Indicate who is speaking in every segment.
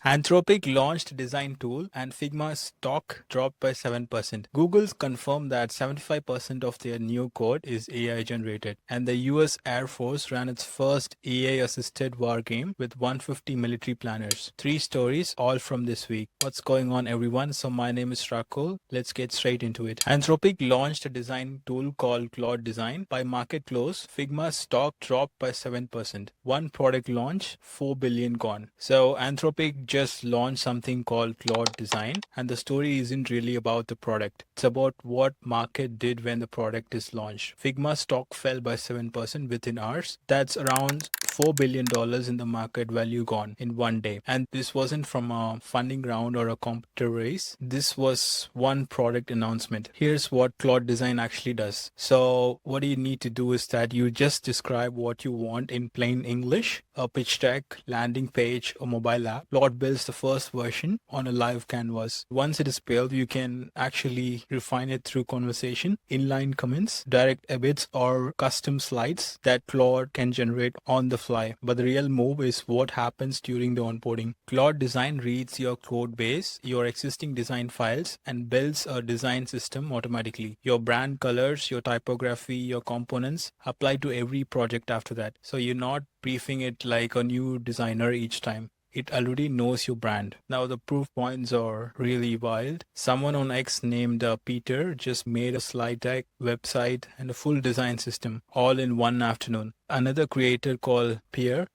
Speaker 1: Anthropic launched a design tool and Figma stock dropped by 7%. Google's confirmed that 75% of their new code is AI generated. And the US Air Force ran its first AI assisted war game with 150 military planners. Three stories, all from this week. What's going on, everyone? So, my name is Rakul. Let's get straight into it. Anthropic launched a design tool called Claude Design. By market close, Figma's stock dropped by 7%. One product launch, 4 billion gone. So, Anthropic just launched something called Claude Design, and the story isn't really about the product. It's about what market did when the product is launched. Figma stock fell by 7% within hours. That's around $4 billion in the market value gone in one day. And this wasn't from a funding round or a competitor race. This was one product announcement. Here's what Claude Design actually does. So what you need to do is that you just describe what you want in plain English, a pitch deck, landing page, or mobile app. Claude builds the first version on a live canvas. Once it is built, you can actually refine it through conversation, inline comments, direct edits, or custom slides that Claude can generate on the fly. But the real move is what happens during the onboarding. Claude Design reads your code base, your existing design files, and builds a design system automatically. Your brand colors, your typography, your components apply to every project after that. So you're not briefing it like a new designer each time. It already knows your brand. Now the proof points are really wild. Someone on X named Peter just made a slide deck, website, and a full design system all in one afternoon. Another creator called Pierre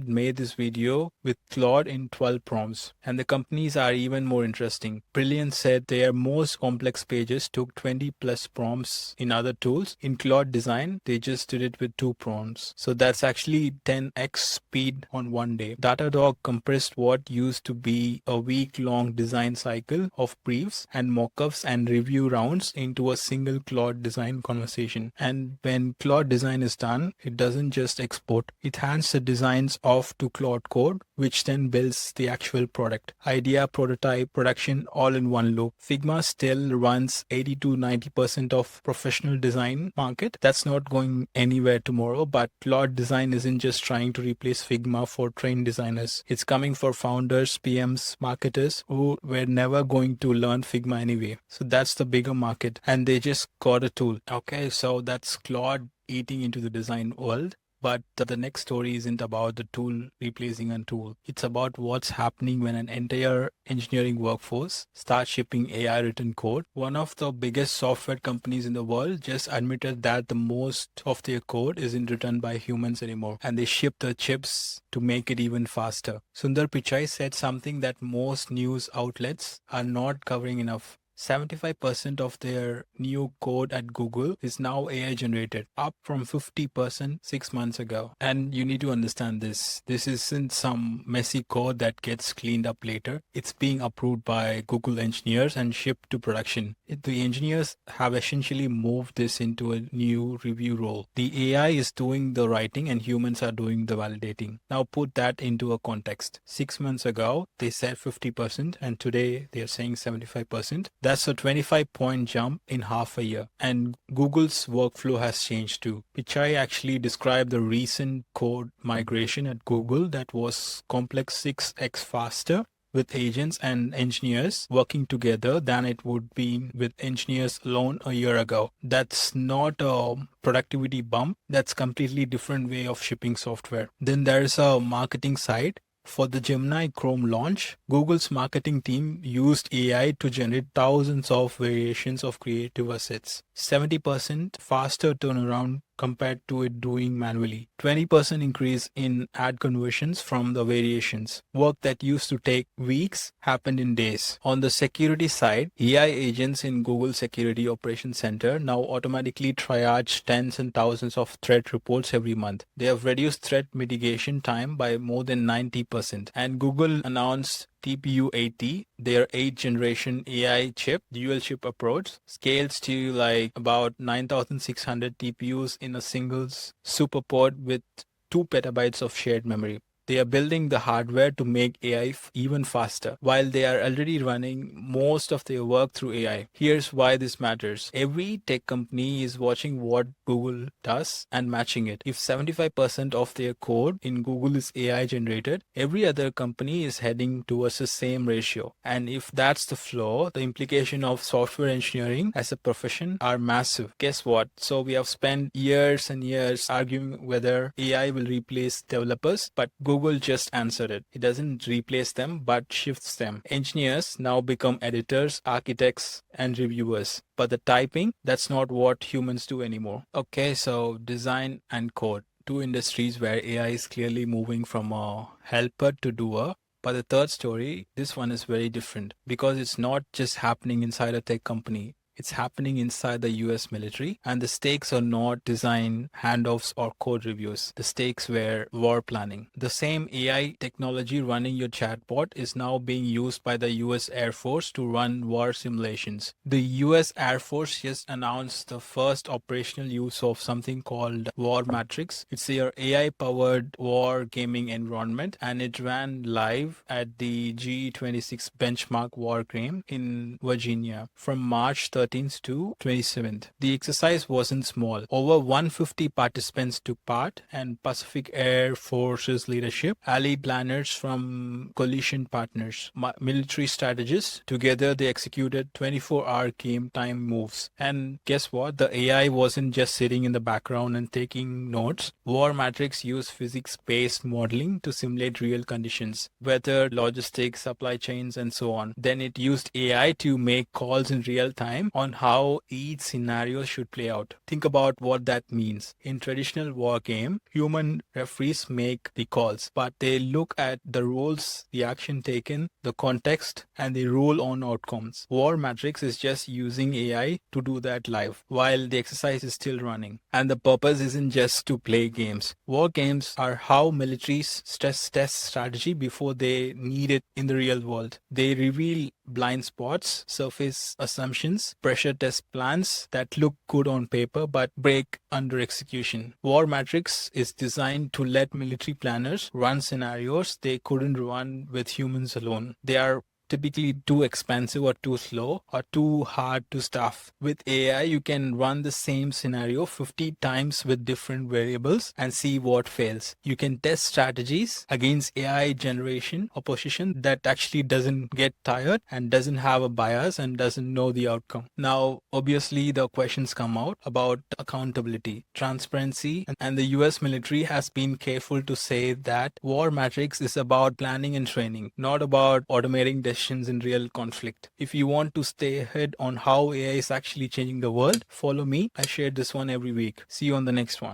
Speaker 1: made this video with Claude in 12 prompts. And the companies are even more interesting. Brilliant said their most complex pages took 20 plus prompts in other tools. In Claude Design, they just did it with 2 prompts. So that's actually 10x speed on one day. Datadog compressed what used to be a week-long design cycle of briefs and mockups and review rounds into a single Claude Design conversation. And when Claude Design is done, it doesn't just export. It hands the designs off to Claude Code, which then builds the actual product. Idea, prototype, production, all in one loop. Figma still runs 80 to 90% of professional design market. That's not going anywhere tomorrow, but Claude Design isn't just trying to replace Figma for trained designers. It's coming for founders, PMs, marketers who were never going to learn Figma anyway. So that's the bigger market, and they just got a tool. Okay, so that's Claude eating into the design world. But the next story isn't about the tool replacing a tool. It's about what's happening when an entire engineering workforce starts shipping AI written code. One of the biggest software companies in the world just admitted that the most of their code isn't written by humans anymore, and they ship the chips to make it even faster. Sundar Pichai said something that most news outlets are not covering enough. 75% of their new code at Google is now AI generated, up from 50% 6 months ago. And you need to understand this. This isn't some messy code that gets cleaned up later. It's being approved by Google engineers and shipped to production. The engineers have essentially moved this into a new review role. The AI is doing the writing and humans are doing the validating. Now put that into a context. 6 months ago, they said 50%, and today they're saying 75%. That's a 25-point jump in half a year. And Google's workflow has changed too. Pichai actually described the recent code migration at Google that was complex 6x faster with agents and engineers working together than it would be with engineers alone a year ago. That's not a productivity bump. That's completely different way of shipping software. Then there's a marketing side. For the Gemini Chrome launch, Google's marketing team used AI to generate thousands of variations of creative assets. 70% faster turnaround compared to it doing manually. 20% increase in ad conversions from the variations. Work that used to take weeks happened in days. On the security side, AI agents in Google Security Operations Center now automatically triage tens and thousands of threat reports every month. They have reduced threat mitigation time by more than 90%. And Google announced TPU-80, their 8th generation AI chip, dual chip approach, scales to like about 9,600 TPUs in a single super pod with 2 petabytes of shared memory. They are building the hardware to make AI even faster, while they are already running most of their work through AI. Here's why this matters. Every tech company is watching what Google does and matching it. If 75% of their code in Google is AI generated, every other company is heading towards the same ratio. And if that's the flaw, the implication of software engineering as a profession are massive. Guess what? So we have spent years and years arguing whether AI will replace developers, but Google just answered it. It doesn't replace them, but shifts them. Engineers now become editors, architects, and reviewers. But the typing, that's not what humans do anymore. Okay, so design and code. Two industries where AI is clearly moving from a helper to doer. But the third story, this one is very different because it's not just happening inside a tech company. It's happening inside the US military, and the stakes are not design handoffs or code reviews. The stakes were war planning. The same AI technology running your chatbot is now being used by the US Air Force to run war simulations. The US Air Force just announced the first operational use of something called WarMatrix. It's your AI-powered war gaming environment, and it ran live at the G26 benchmark wargame in Virginia from March 13th to 27th. The exercise wasn't small. Over 150 participants took part, and Pacific Air Force's leadership, ally planners from coalition partners, military strategists. Together, they executed 24-hour game time moves. And guess what? The AI wasn't just sitting in the background and taking notes. WarMatrix used physics-based modeling to simulate real conditions, weather, logistics, supply chains, and so on. Then it used AI to make calls in real time on how each scenario should play out. Think about what that means. In traditional war game, human referees make the calls, but they look at the roles, the action taken, the context, and they rule on outcomes. WarMatrix is just using AI to do that live while the exercise is still running. And the purpose isn't just to play games. War games are how militaries stress test strategy before they need it in the real world. They reveal blind spots, surface assumptions, pressure test plans that look good on paper but break under execution. WarMatrix is designed to let military planners run scenarios they couldn't run with humans alone. They are typically too expensive or too slow or too hard to staff. With AI, you can run the same scenario 50 times with different variables and see what fails. You can test strategies against AI generation opposition that actually doesn't get tired and doesn't have a bias and doesn't know the outcome. Now, obviously, the questions come out about accountability, transparency, and the US military has been careful to say that WarMatrix is about planning and training, not about automating decisions in real conflict. If you want to stay ahead on how AI is actually changing the world, follow me. I share this one every week. See you on the next one.